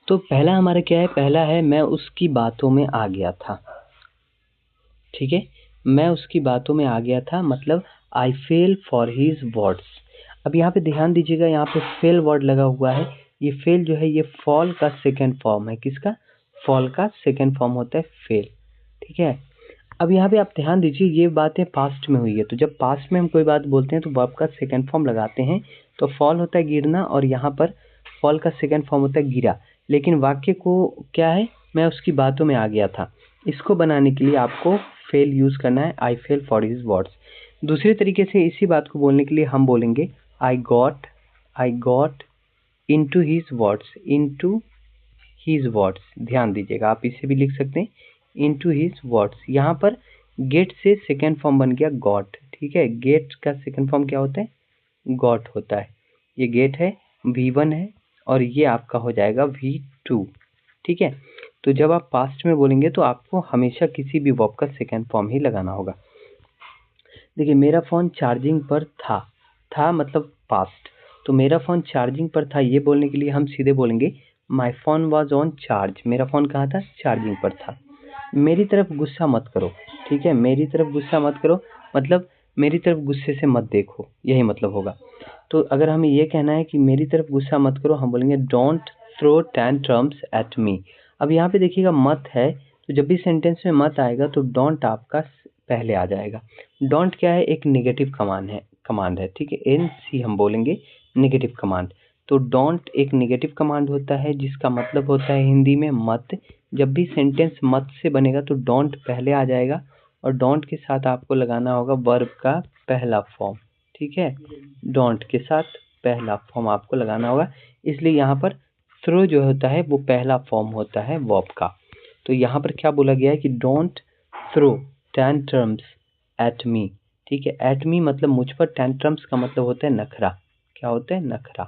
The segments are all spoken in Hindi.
तो पहला हमारा क्या है, पहला है मैं उसकी बातों में आ गया था। ठीक है, मैं उसकी बातों में आ गया था मतलब आई फेल फॉर हिज वर्ड्स। अब यहाँ पे ध्यान दीजिएगा, यहाँ पे फेल वर्ड लगा हुआ है। ये फेल जो है ये फॉल का सेकेंड फॉर्म है। किसका? फॉल का सेकेंड फॉर्म होता है फेल। ठीक है, अब यहाँ पे आप ध्यान दीजिए, ये बातें पास्ट में हुई है, तो जब पास्ट में हम कोई बात बोलते हैं तो वर्ब का सेकेंड फॉर्म लगाते हैं। तो फॉल होता है गिरना, और यहाँ पर फॉल का सेकेंड फॉर्म होता है गिरा। लेकिन वाक्य को क्या है, मैं उसकी बातों में आ गया था, इसको बनाने के लिए आपको फेल यूज़ करना है, आई फेल फॉर हिज वर्ड्स। दूसरे तरीके से इसी बात को बोलने के लिए हम बोलेंगे I got into his words, into his words. ध्यान दीजिएगा, आप इसे भी लिख सकते हैं इनटू हिज वर्ड्स। यहाँ पर गेट से सेकेंड फॉर्म बन गया गॉट। ठीक है, गेट का सेकेंड फॉर्म क्या होता है? गॉट होता है। ये गेट है, V1 है, और ये आपका हो जाएगा V2। ठीक है, तो जब आप पास्ट में बोलेंगे तो आपको हमेशा किसी भी वर्ब का सेकेंड फॉर्म ही लगाना होगा। देखिए, मेरा फ़ोन चार्जिंग पर था मतलब पास्ट, तो मेरा फ़ोन चार्जिंग पर था, ये बोलने के लिए हम सीधे बोलेंगे my phone was on charge. मेरा फ़ोन कहाँ था? चार्जिंग पर था। मेरी तरफ गुस्सा मत करो। ठीक है, मेरी तरफ गुस्सा मत करो मतलब मेरी तरफ गुस्से से मत देखो, यही मतलब होगा। तो अगर हमें ये कहना है कि मेरी तरफ गुस्सा मत करो, हम बोलेंगे don't throw tantrums at me. अब यहाँ पे देखिएगा मत है, तो जब भी सेंटेंस में मत आएगा तो डोंट आपका पहले आ जाएगा। डोंट क्या है? एक नेगेटिव कमांड है। ठीक है, NC हम बोलेंगे नेगेटिव कमांड। तो डोंट एक नेगेटिव कमांड होता है जिसका मतलब होता है हिंदी में मत। जब भी सेंटेंस मत से बनेगा तो डोंट पहले आ जाएगा, और डोंट के साथ आपको लगाना होगा वर्ब का पहला फॉर्म। ठीक है, डोंट के साथ पहला फॉर्म आपको लगाना होगा, इसलिए यहाँ पर थ्रो जो होता है वो पहला फॉर्म होता है वर्ब का। तो यहाँ पर क्या बोला गया है कि don't throw tantrums at me. ठीक है, एट मी मतलब मुझ पर, टेंट्रम्स का मतलब होता है नखरा। क्या होता है? नखरा।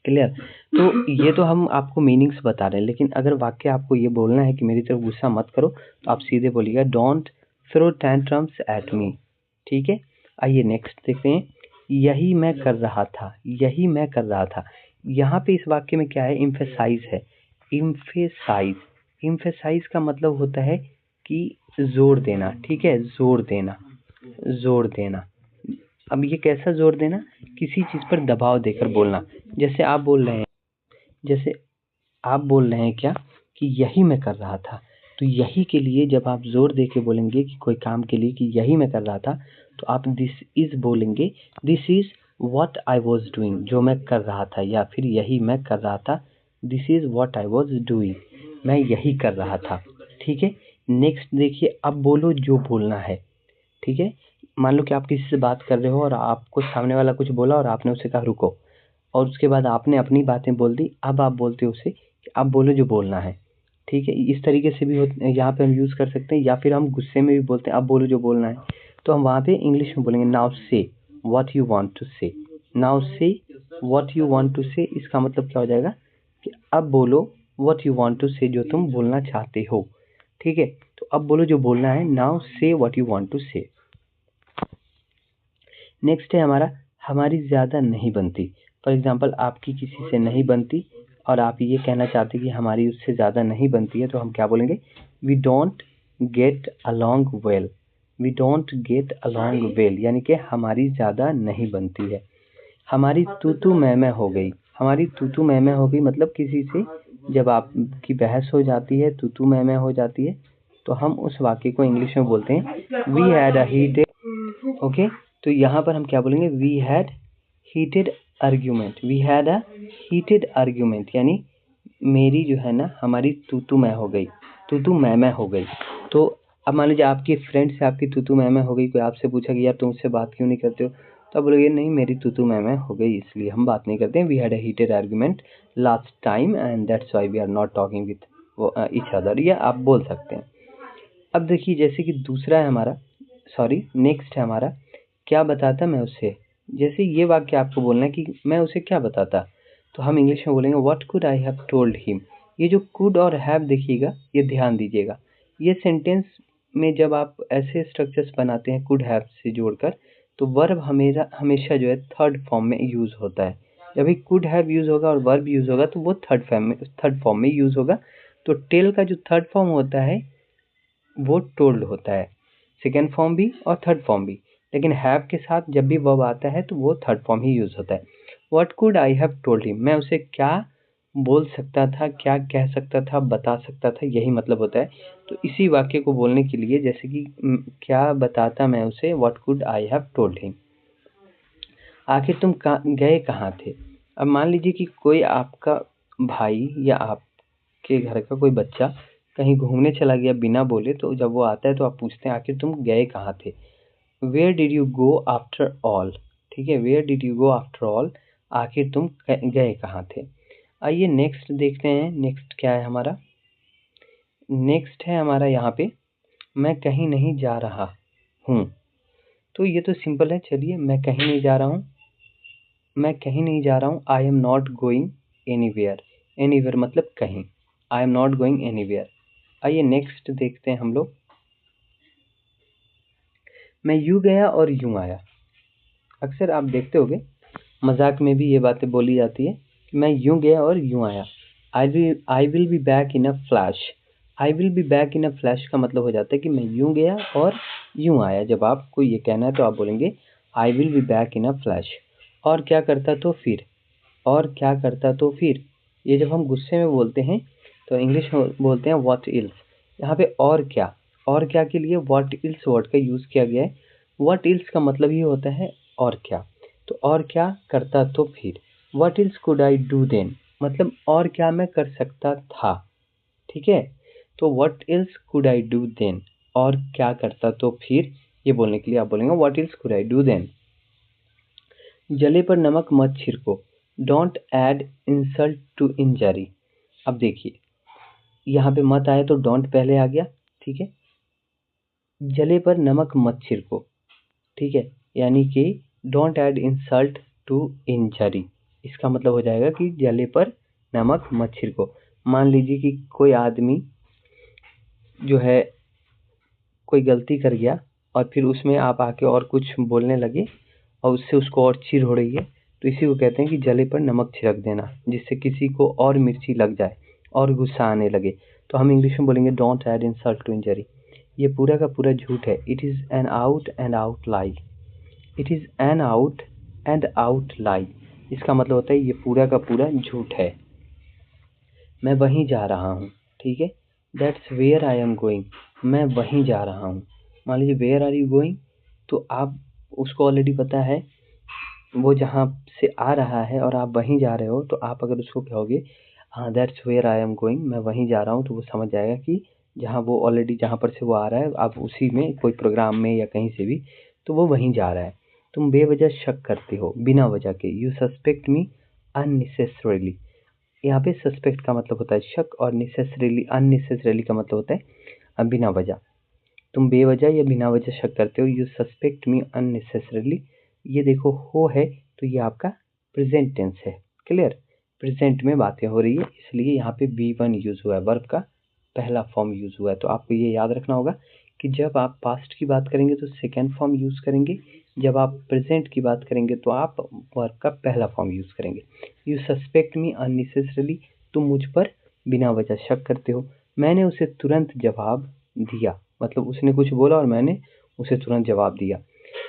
क्लियर? तो ये तो हम आपको मीनिंग्स बता रहे हैं, लेकिन अगर वाक्य आपको ये बोलना है कि मेरी तरफ गुस्सा मत करो, तो आप सीधे बोलिएगा don't throw tantrums at me. ठीक है, आइए नेक्स्ट देखते हैं। यही मैं कर रहा था, यही मैं कर रहा था। यहाँ पे इस वाक्य में क्या है? इम्फेसाइज है। इम्फेसाइज का मतलब होता है कि जोर देना। ठीक है, जोर देना। अब ये कैसा जोर देना? किसी चीज़ पर दबाव देकर बोलना। जैसे आप बोल रहे हैं क्या कि यही मैं कर रहा था, तो यही के लिए जब आप जोर दे के बोलेंगे कि कोई काम के लिए कि यही मैं कर रहा था, तो आप दिस इज बोलेंगे, this is what I was doing, जो मैं कर रहा था, या फिर यही मैं कर रहा था, this is what I was doing, मैं यही कर रहा था। ठीक है, नेक्स्ट देखिए, अब बोलो जो बोलना है। ठीक है, मान लो कि आप किसी से बात कर रहे हो और आपको सामने वाला कुछ बोला और आपने उससे कहा रुको, और उसके बाद आपने अपनी बातें बोल दी। अब आप बोलते हो उसे कि अब बोलो जो बोलना है। ठीक है, इस तरीके से भी यहाँ पे हम यूज़ कर सकते हैं, या फिर हम गुस्से में भी बोलते हैं अब बोलो जो बोलना है, तो हम वहाँ पे इंग्लिश में बोलेंगे नाउ से व्हाट यू वांट टू से। नाउ से व्हाट यू वांट टू से, इसका मतलब क्या हो जाएगा कि अब बोलो व्हाट यू वांट टू से, जो तुम बोलना चाहते हो। ठीक है, तो अब बोलो जो बोलना है, नाउ से व्हाट यू वांट टू से। नेक्स्ट है हमारा हमारी ज़्यादा नहीं बनती। फॉर एग्जांपल आपकी किसी से नहीं बनती और आप ये कहना चाहते कि हमारी उससे ज़्यादा नहीं बनती है, तो हम क्या बोलेंगे? We don't get along well. We don't get along well यानी कि हमारी ज़्यादा नहीं बनती है। हमारी तू मैं हो गई। हमारी तू मैं हो गई मतलब किसी से जब आपकी बहस हो जाती है, तू मैं हो जाती है, तो हम उस वाक्य को इंग्लिश में बोलते हैं we had a heated. Okay, तो यहाँ पर हम क्या बोलेंगे? We had heated argument. We had a heated argument यानी मेरी जो है ना, हमारी तू मैं हो गई, तू मैं हो गई। तो अब मान लीजिए आपकी फ्रेंड से आपकी तू मैं हो गई, कोई आपसे पूछा कि यार तुम उससे बात क्यों नहीं करते हो, तो आप बोलोगे नहीं मेरी तू मैं हो गई इसलिए हम बात नहीं करते हैं। We had a heated argument last time and that's why we are not talking with each other, या आप बोल सकते हैं। अब देखिए, जैसे कि दूसरा है हमारा, नेक्स्ट है हमारा क्या बताता मैं उसे। जैसे ये वाक्य आपको बोलना है कि मैं उसे क्या बताता, तो हम इंग्लिश में बोलेंगे what could I have told him. ये जो कुड और हैव देखिएगा, ये ध्यान दीजिएगा, ये सेंटेंस में जब आप ऐसे स्ट्रक्चर्स बनाते हैं कुड हैव से जोड़कर, तो वर्ब हमेशा जो है थर्ड फॉर्म में यूज़ होता है। जब भी कुड हैव यूज होगा और वर्ब यूज होगा तो वो थर्ड फॉर्म में यूज होगा। तो टेल का जो थर्ड फॉर्म होता है वो टोल्ड होता है, सेकेंड फॉर्म भी और थर्ड फॉर्म भी। लेकिन हैव के साथ जब भी वर्ब आता है तो वो थर्ड फॉर्म ही यूज होता है। What could I have told him, मैं उसे क्या बोल सकता था, क्या कह सकता था, बता सकता था, यही मतलब होता है। तो इसी वाक्य को बोलने के लिए जैसे कि क्या बताता मैं उसे, what could I have told him. आखिर तुम गए कहाँ थे। अब मान लीजिए कि कोई आपका भाई या आपके घर का कोई बच्चा कहीं घूमने चला गया बिना बोले, तो जब वो आता है तो आप पूछते हैं आखिर तुम गए कहाँ थे। Where did you go after all, ठीक है, where did you go after all, आखिर तुम गए कहाँ थे। आइए नेक्स्ट देखते हैं, नेक्स्ट क्या है हमारा। नेक्स्ट है हमारा यहाँ पे, मैं कहीं नहीं जा रहा हूँ। तो ये तो सिंपल है, चलिए मैं कहीं नहीं जा रहा हूँ, मैं कहीं नहीं जा रहा हूँ। I am not going anywhere, anywhere मतलब कहीं, I am not going anywhere. आइए नेक्स्ट देखते हैं हम लोग, मैं यूँ गया और यूँ आया। अक्सर आप देखते होंगे मजाक में भी ये बातें बोली जाती है कि मैं यूँ गया और यूँ आया। I will be back in a flash, I will be back in a flash का मतलब हो जाता है कि मैं यूँ गया और यूँ आया। जब आपको ये कहना है तो आप बोलेंगे I will be back in a flash. और क्या करता तो फिर, और क्या करता तो फिर, ये जब हम गुस्से में बोलते हैं तो इंग्लिश में बोलते हैं व्हाट इल्स। यहाँ पे और क्या के लिए व्हाट इल्स वर्ड का यूज़ किया गया है। व्हाट इल्स का मतलब ही होता है और क्या। तो और क्या करता तो फिर, what else could I do then, मतलब और क्या मैं कर सकता था, ठीक है। तो what else could I do then, और क्या करता तो फिर, ये बोलने के लिए आप बोलेंगे what else could I do then. जले पर नमक मत छिड़को, don't add insult to injury. अब देखिए यहाँ पे मत आया तो डोंट पहले आ गया, ठीक है। जले पर नमक मत छिड़को, ठीक है, यानी कि don't add insult to injury. इसका मतलब हो जाएगा कि जले पर नमक मत छिड़को। मान लीजिए कि कोई आदमी जो है कोई गलती कर गया और फिर उसमें आप आके और कुछ बोलने लगे और उससे उसको और चिढ़ हो रही है, तो इसी को कहते हैं कि जले पर नमक छिड़क देना, जिससे किसी को और मिर्ची लग जाए और गुस्सा आने लगे। तो हम इंग्लिश में बोलेंगे don't add insult to injury. ये पूरा का पूरा झूठ है। It is an out and out lie, it is an out and out lie. इसका मतलब होता है ये पूरा का पूरा झूठ है। मैं वहीं जा रहा हूँ, ठीक है, that's where I am going, मैं वहीं जा रहा हूँ। मान लीजिए वेयर आर यू गोइंग, तो आप उसको ऑलरेडी पता है वो जहाँ से आ रहा है और आप वहीं जा रहे हो, तो आप अगर उसको कहोगे हाँ that's where I am going, मैं वहीं जा रहा हूँ, तो वो समझ जाएगा कि जहाँ वो ऑलरेडी जहाँ पर से वो आ रहा है, आप उसी में कोई प्रोग्राम में या कहीं से भी, तो वो वहीं जा रहा है। तुम बेवजह शक करते हो, बिना वजह के, यू सस्पेक्ट मी अननेसेसरीली। यहाँ पे सस्पेक्ट का मतलब होता है शक और नेसेसरीली, अननेसेसरीली का मतलब होता है बिना वजह। तुम बेवजह या बिना वजह शक करते हो, यू सस्पेक्ट मी अननेसेसरीली। ये देखो हो है तो ये आपका प्रेजेंट टेंस है, क्लियर, प्रेजेंट में बातें हो रही है, इसलिए यहाँ पे V1 यूज हुआ है, वर्ब का पहला फॉर्म यूज हुआ है। तो आपको ये याद रखना होगा कि जब आप पास्ट की बात करेंगे तो सेकेंड फॉर्म यूज करेंगे, जब आप प्रेजेंट की बात करेंगे तो आप वर्ब का पहला फॉर्म यूज करेंगे। यू सस्पेक्ट मी अननेसेसरीली, तुम मुझ पर बिना वजह शक करते हो। मैंने उसे तुरंत जवाब दिया, मतलब उसने कुछ बोला और मैंने उसे तुरंत जवाब दिया।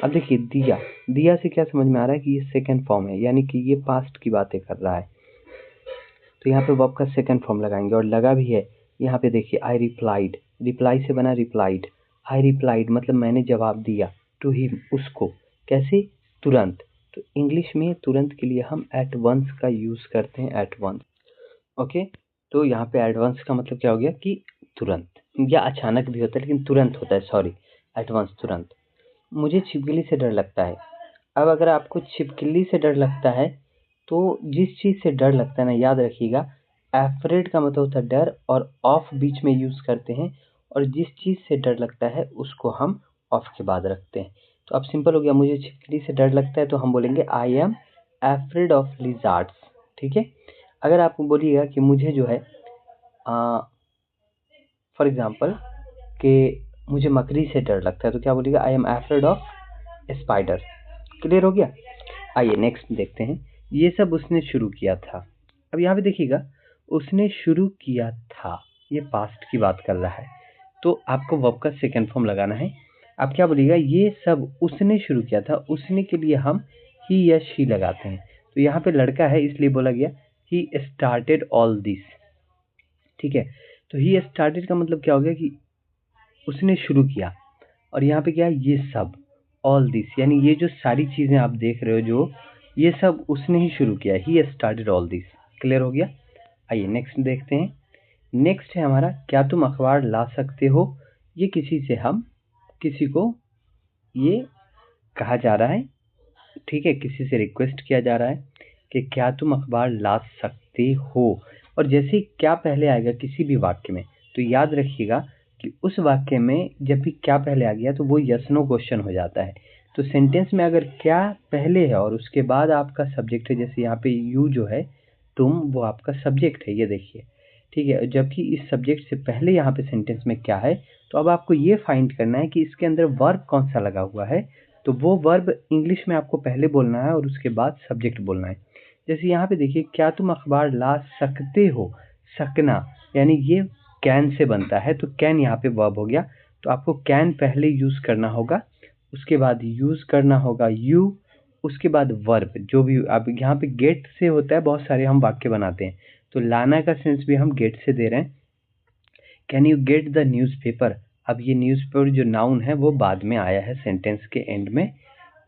अब देखिए दिया, दिया से क्या समझ में आ रहा है कि ये सेकंड फॉर्म है, यानी कि ये पास्ट की बातें कर रहा है। तो यहाँ पे वर्ब का सेकंड फॉर्म लगाएंगे और लगा भी है। यहाँ पे देखिए आई रिप्लाइड, रिप्लाई से बना रिप्लाइड, आई रिप्लाइड मतलब मैंने जवाब दिया, टू हिम उसको, कैसे, तुरंत। तो इंग्लिश में तुरंत के लिए हम एट वंस का यूज करते हैं, एट वंस, ओके। तो यहाँ पे एट वंस का मतलब क्या हो गया कि तुरंत, या अचानक भी होता है लेकिन तुरंत होता है, सॉरी, एट वंस तुरंत। मुझे छिपकली से डर लगता है। अब अगर आपको छिपकली से डर लगता है तो जिस चीज़ से डर लगता है ना, याद रखिएगा, एफ्रेड का मतलब होता है डर और ऑफ बीच में यूज़ करते हैं, और जिस चीज़ से डर लगता है उसको हम ऑफ के बाद रखते हैं। तो अब सिंपल हो गया, मुझे छिपकली से डर लगता है तो हम बोलेंगे I am afraid of lizards, ठीक है। अगर आप बोलिएगा कि मुझे जो है फॉर एग्जांपल कि मुझे मकड़ी से डर लगता है, तो क्या बोलिएगा, I am afraid of spider. Clear हो गया। आइए नेक्स्ट देखते हैं, ये सब उसने शुरू किया था। अब यहाँ पे देखिएगा, उसने शुरू किया था, ये पास्ट की बात कर रहा है, तो आपको वर्ब का सेकंड फॉर्म लगाना है। आप क्या बोलिएगा, ये सब उसने शुरू किया था। उसने के लिए हम ही या शी लगाते हैं। तो यहाँ पे लड़का है इसलिए बोला गया ही स्टार्टेड ऑल दिस। ठीक है, तो ही स्टार्टेड का मतलब क्या हो गया कि उसने शुरू किया, और यहाँ पे क्या है, ये सब, ऑल दिस, यानी ये जो सारी चीज़ें आप देख रहे हो, जो ये सब उसने ही शुरू किया, he started all this. Clear हो गया? आइए नेक्स्ट देखते हैं। नेक्स्ट है हमारा, क्या तुम अखबार ला सकते हो। ये किसी को ये कहा जा रहा है, ठीक है, किसी से रिक्वेस्ट किया जा रहा है कि क्या तुम अखबार ला सकते हो। और जैसे ही क्या पहले आएगा किसी भी वाक्य में, तो याद रखिएगा कि उस वाक्य में जब भी क्या पहले आ गया तो वो यस नो क्वेश्चन हो जाता है। तो सेंटेंस में अगर क्या पहले है और उसके बाद आपका सब्जेक्ट है, जैसे यहाँ पे यू जो है, तुम, वो आपका सब्जेक्ट है, ये देखिए, ठीक है, जबकि इस सब्जेक्ट से पहले यहाँ पे सेंटेंस में क्या है, तो अब आपको ये फाइंड करना है कि इसके अंदर वर्ब कौन सा लगा हुआ है। तो वो वर्ब इंग्लिश में आपको पहले बोलना है और उसके बाद सब्जेक्ट बोलना है। जैसे यहाँ पे देखिए, क्या तुम अखबार ला सकते हो, सकना यानी ये कैन से बनता है, तो कैन यहाँ पे वर्ब हो गया। तो आपको कैन पहले यूज़ करना होगा, उसके बाद यूज़ करना होगा यू, उसके बाद वर्ब। जो भी अब यहाँ पे गेट से होता है, बहुत सारे हम वाक्य बनाते हैं, तो लाना का सेंस भी हम गेट से दे रहे हैं। Can you get the newspaper. अब ये न्यूज़पेपर जो नाउन है वो बाद में आया है सेंटेंस के एंड में,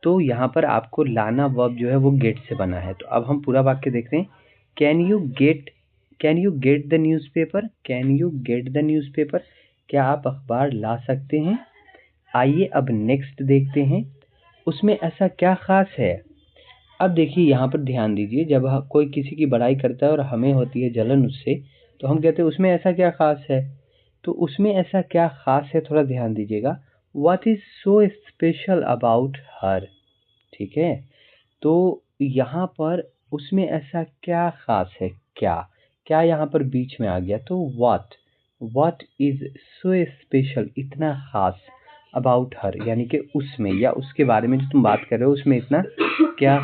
तो यहाँ पर आपको लाना वर्ब जो है वो गेट से बना है। तो अब हम पूरा वाक्य देखते हैं। Can you get the newspaper, can you get the newspaper, क्या आप अखबार ला सकते हैं। आइए अब नेक्स्ट देखते हैं, उसमें ऐसा क्या खास है। अब देखिए यहाँ पर ध्यान दीजिए, जब कोई किसी की बड़ाई करता है और हमें होती है जलन उससे, तो हम कहते हैं उसमें ऐसा क्या खास है। तो उसमें ऐसा क्या खास है, थोड़ा ध्यान दीजिएगा। What is so special about her. ठीक है, तो यहाँ पर उसमें ऐसा क्या खास है, क्या क्या यहाँ पर बीच में आ गया, तो व्हाट इज सो स्पेशल, इतना खास, अबाउट हर यानी कि उसमें या उसके बारे में जो तुम बात कर रहे हो उसमें इतना क्या।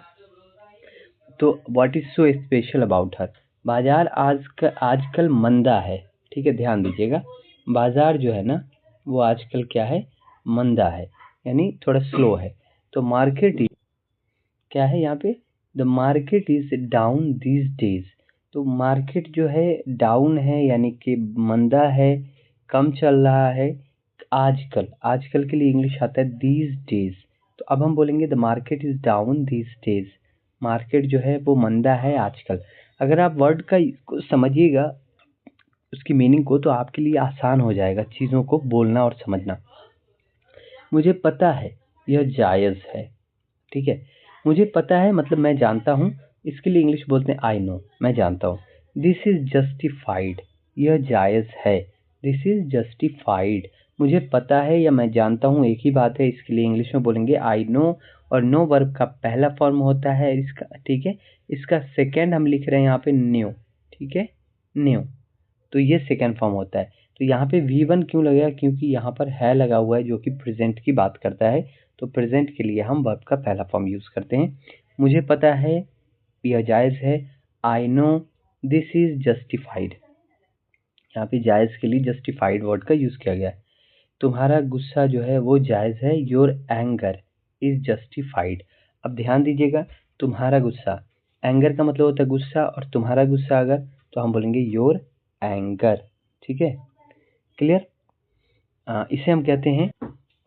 तो what is so special about her. बाजार आजकल मंदा है। ठीक है, ध्यान दीजिएगा, बाजार जो है ना वो आजकल क्या है, मंदा है, यानी थोड़ा स्लो है। तो मार्केट क्या है यहाँ पे, the market is down these days. तो मार्केट जो है डाउन है, यानी कि मंदा है, कम चल रहा है। आजकल, आजकल के लिए इंग्लिश आता है दीज डेज। तो अब हम बोलेंगे the market is down these days, market जो है वो मंदा है आजकल। अगर आप वर्ड का को समझिएगा उसकी मीनिंग को, तो आपके लिए आसान हो जाएगा चीज़ों को बोलना और समझना। मुझे पता है यह जायज़ है। ठीक है, मुझे पता है मतलब मैं जानता हूँ, इसके लिए इंग्लिश बोलते हैं आई नो, मैं जानता हूँ। दिस इज जस्टिफाइड, यह जायज़ है। दिस इज जस्टिफाइड, मुझे पता है या मैं जानता हूँ एक ही बात है, इसके लिए इंग्लिश में बोलेंगे आई नो। और नो वर्ब का पहला फॉर्म होता है इसका, ठीक है, इसका सेकेंड हम लिख रहे हैं यहाँ पे न्यू। ठीक है, न्यू, तो ये सेकेंड फॉर्म होता है। तो यहाँ पे V1 क्यों लगेगा, क्योंकि यहाँ पर है लगा हुआ है जो कि प्रेजेंट की बात करता है। तो प्रेजेंट के लिए हम वर्ब का पहला फॉर्म यूज़ करते हैं। मुझे पता है यह जायज़ है, I know this is justified, यहाँ पे जायज़ के लिए जस्टिफाइड वर्ड का यूज़ किया गया है। तुम्हारा गुस्सा जो है वो जायज़ है, योर एंगर इज जस्टिफाइड। अब ध्यान दीजिएगा, तुम्हारा गुस्सा, एंगर का मतलब होता है गुस्सा, और तुम्हारा गुस्सा अगर, तो हम बोलेंगे योर एंगर। ठीक है, क्लियर। इसे हम कहते हैं,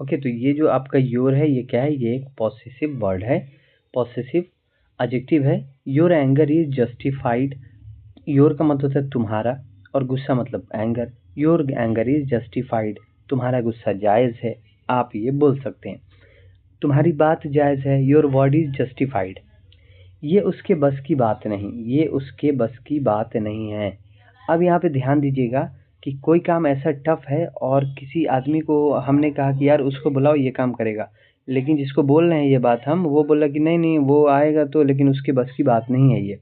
ओके, तो ये जो आपका योर है ये क्या है, ये एक पॉसेसिव वर्ड है, पॉसेसिव एडजेक्टिव है। Your anger is justified, your का मतलब होता है तुम्हारा, और गुस्सा मतलब anger. Your anger is justified, तुम्हारा गुस्सा जायज़ है, आप ये बोल सकते हैं। तुम्हारी बात जायज़ है, योर वर्ड इज जस्टिफाइड। ये उसके बस की बात नहीं, ये उसके बस की बात नहीं है। अब यहाँ पे ध्यान दीजिएगा कि कोई काम ऐसा टफ है और किसी आदमी को हमने कहा कि यार उसको बुलाओ ये काम करेगा, लेकिन जिसको बोल रहे हैं ये बात हम, वो बोला कि नहीं नहीं वो आएगा तो, लेकिन उसके बस की बात नहीं है ये।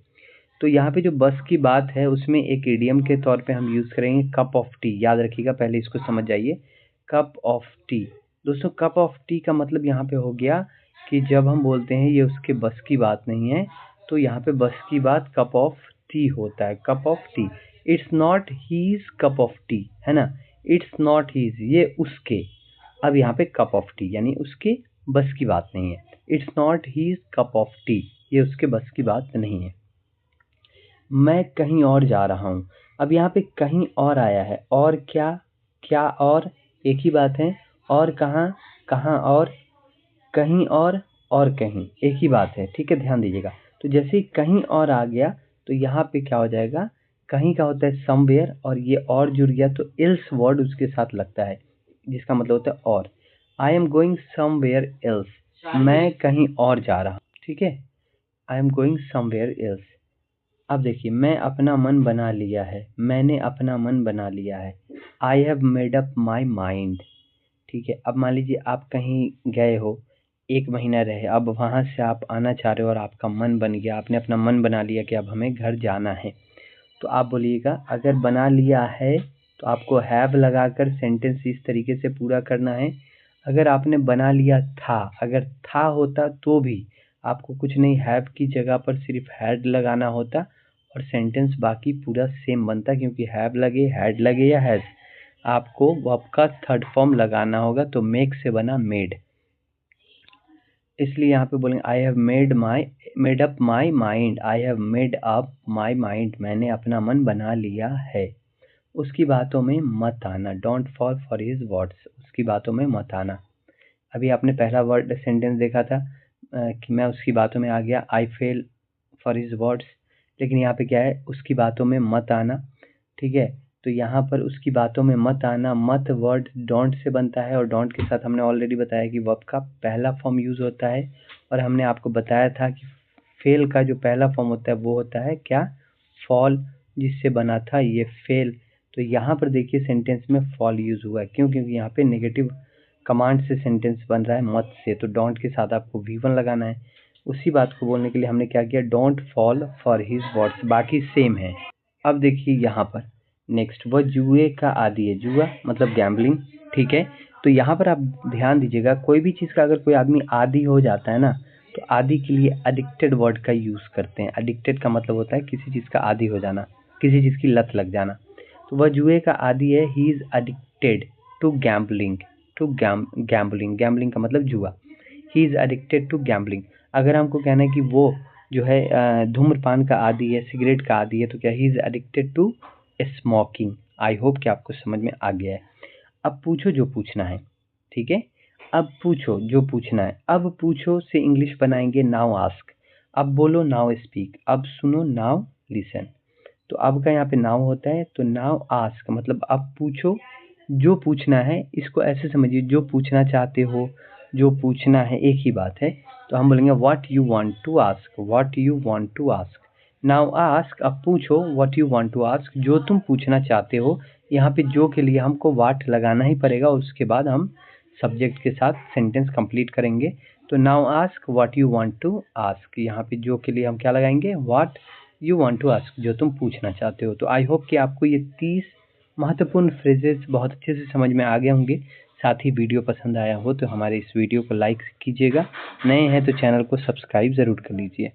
तो यहाँ पे जो बस की बात है उसमें एक इडियम के तौर पे हम यूज़ करेंगे कप ऑफ टी। याद रखिएगा, पहले इसको समझ जाइए, कप ऑफ टी। दोस्तों कप ऑफ टी का मतलब यहाँ पे हो गया कि जब हम बोलते हैं ये उसके बस की बात नहीं है, तो यहाँ पे बस की बात कप ऑफ टी होता है, cup of tea. It's not his cup of tea, है ना, इट्स नॉट हीज, ये उसके। अब यहाँ पे कप ऑफ टी यानी उसके बस की बात नहीं है। It's not his cup of tea, ये उसके बस की बात नहीं है। मैं कहीं और जा रहा हूँ। अब यहाँ पे कहीं और आया है, और क्या, क्या और एक ही बात है। और कहाँ, कहाँ और, कहीं और कहीं एक ही बात है, ठीक है, ध्यान दीजिएगा। तो जैसे ही कहीं और आ गया तो यहाँ पे क्या हो जाएगा, कहीं का होता है समवेयर, और ये और जुड़ गया तो एल्स वर्ड उसके साथ लगता है, जिसका मतलब होता है और। आई एम गोइंग समवेयर एल्स, मैं कहीं और जा रहा हूँ, ठीक है, आई एम गोइंग समवेयर एल्स। अब देखिए, मैं अपना मन बना लिया है, मैंने अपना मन बना लिया है। I have made up my mind, ठीक है। अब मान लीजिए आप कहीं गए हो, 1 महीना रहे, अब वहाँ से आप आना चाह रहे हो और आपका मन बन गया, आपने अपना मन बना लिया कि अब हमें घर जाना है। तो आप बोलिएगा, अगर बना लिया है तो आपको हैव लगाकर सेंटेंस इस तरीके से पूरा करना है। अगर आपने बना लिया था, अगर था होता तो भी आपको कुछ नहीं, हैव की जगह पर सिर्फ हैड लगाना होता और सेंटेंस बाकी पूरा सेम बनता, क्योंकि हैव लगे, हैड लगे या हैज, आपको वर्ब का थर्ड फॉर्म लगाना होगा। तो मेक से बना मेड, इसलिए यहाँ पे बोलेंगे I have made up my mind, I have made up my mind, मैंने अपना मन बना लिया है। उसकी बातों में मत आना, don't fall for his words, उसकी बातों में मत आना। अभी आपने पहला वर्ड सेंटेंस देखा था कि मैं उसकी बातों में आ गया, आई फेल फॉर हिज वर्ड्स, लेकिन यहाँ पे क्या है, उसकी बातों में मत आना, ठीक है। तो यहाँ पर उसकी बातों में मत आना, मत वर्ड डोंट से बनता है, और डोंट के साथ हमने ऑलरेडी बताया कि वर्ब का पहला फॉर्म यूज़ होता है, और हमने आपको बताया था कि फेल का जो पहला फॉर्म होता है वो होता है क्या, फॉल, जिससे बना था ये फेल। तो यहाँ पर देखिए सेंटेंस में फॉल यूज़ हुआ है, क्यों, क्योंकि यहाँ पे नेगेटिव कमांड से सेंटेंस बन रहा है मत से, तो डोंट के साथ आपको V1 लगाना है। उसी बात को बोलने के लिए हमने क्या किया, don't fall for his words, बाकी सेम है। अब देखिए यहाँ पर नेक्स्ट, वह जुए का आदी है, जुआ मतलब गैम्बलिंग, ठीक है। तो यहाँ पर आप ध्यान दीजिएगा, कोई भी चीज़ का अगर कोई आदमी आदी हो जाता है ना, तो आदी के लिए एडिक्टेड वर्ड का यूज़ करते हैं। एडिक्टेड का मतलब होता है किसी चीज़ का आदी हो जाना, किसी चीज़ की लत लग जाना। तो वह जुए का आदी है, he is addicted to gambling, to gambling, gambling का मतलब जुआ, he is addicted to gambling. अगर हमको कहना है कि वो जो है धूम्रपान का आदी है, सिगरेट का आदी है, तो क्या, he is addicted to smoking. I hope कि आपको समझ में आ गया है। अब पूछो जो पूछना है, ठीक है, अब पूछो जो पूछना है। अब पूछो से इंग्लिश बनाएंगे नाउ आस्क, अब बोलो नाउ स्पीक, अब सुनो नाउ लिसन। तो अब का यहाँ पे नाउ होता है, तो नाउ आस्क मतलब अब पूछो जो पूछना है, इसको ऐसे समझिए, जो पूछना चाहते हो, जो पूछना है एक ही बात है। तो हम बोलेंगे what you want to ask, what you want to ask. Now ask, अब पूछो, what you want to ask, जो तुम पूछना चाहते हो। यहाँ पे जो के लिए हमको व्हाट लगाना ही पड़ेगा, उसके बाद हम सब्जेक्ट के साथ सेंटेंस कंप्लीट करेंगे। तो now ask what you want to ask, यहाँ पे जो के लिए हम क्या लगाएंगे, what you want to ask, जो तुम पूछना चाहते हो। तो आई होप कि आपको ये 30 महत्वपूर्ण फ्रेजेस बहुत अच्छे से समझ में आ गए होंगे। साथ ही वीडियो पसंद आया हो तो हमारे इस वीडियो को लाइक कीजिएगा, नए हैं तो चैनल को सब्सक्राइब ज़रूर कर लीजिए।